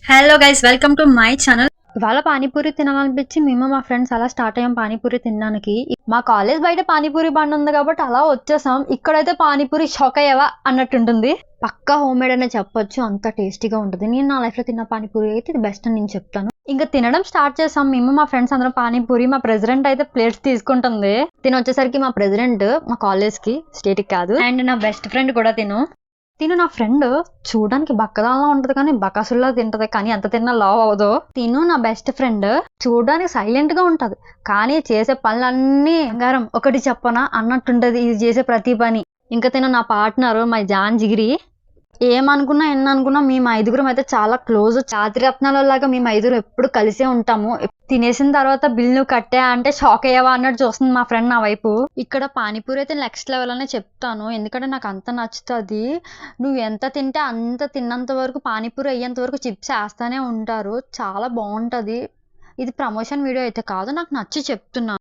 Hello guys, welcome to my channel. ఇవాళ పానీపూరి తినాలనిపించి మేము మా ఫ్రెండ్స్ అలా స్టార్ట్ అయ్యాం పానీపూరి తినడానికి. మా కాలేజ్ బయట పానీపూరి బండి ఉంది కాబట్టి అలా వచ్చేసాం. ఇక్కడైతే పానీపూరి షాక్ అయ్యావా అన్నట్టుంటుంది. పక్కా హోమ్ మేడ్ అనే చెప్పొచ్చు, అంత టేస్టీగా ఉంటుంది. నేను నా లైఫ్ లో తిన్న పానీపూరి అయితే ఇది బెస్ట్ అని నేను చెప్తాను. ఇంకా తినడం స్టార్ట్ చేసాం మేము మా ఫ్రెండ్స్ అందరం పానీపూరి. మా ప్రెసిడెంట్ అయితే ప్లేట్స్ తీసుకుంటుంది. తిని వచ్చేసరికి మా ప్రెసిడెంట్ మా కాలేజ్ కి, స్టేట్ కి కాదు, అండ్ నా బెస్ట్ ఫ్రెండ్ కూడా తిను నా ఫ్రెండ్ చూడడానికి బక్కదానిలా ఉంటది కానీ బకాసుల్లా తింటది, కానీ ఎంత తిన్నా లావ్ అవదు. తిను నా బెస్ట్ ఫ్రెండ్ చూడడానికి సైలెంట్ గా ఉంటది కానీ చేసే పనులన్నీ బంగారం. ఒకటి చెప్పనా అన్నట్టుంటది ఇది చేసే ప్రతి పని. ఇంకా తిను నా పార్ట్నర్ మై జాన్ జిగిరి. ఏమనుకున్నా ఎన్ననుకున్నా మేము ఐదుగురం అయితే చాలా క్లోజ్, చాతిరత్నాల లాగా మేము ఐదుగురం ఎప్పుడు కలిసే ఉంటాము. తినేసిన తర్వాత బిల్ నువ్వు కట్టా అంటే షాక్ అయ్యావా అన్నట్టు చూస్తుంది మా ఫ్రెండ్ నా వైపు. ఇక్కడ పానీపూరి అయితే నెక్స్ట్ లెవెల్ అనే చెప్తాను, ఎందుకంటే నాకు అంత నచ్చుతుంది. నువ్వు ఎంత తింటే అంత తిన్నంత వరకు పానీపూరి అయ్యేంత వరకు చిప్స్ వేస్తానే ఉంటారు, చాలా బాగుంటది. ఇది ప్రమోషన్ వీడియో అయితే కాదు, నాకు నచ్చి చెప్తున్నా.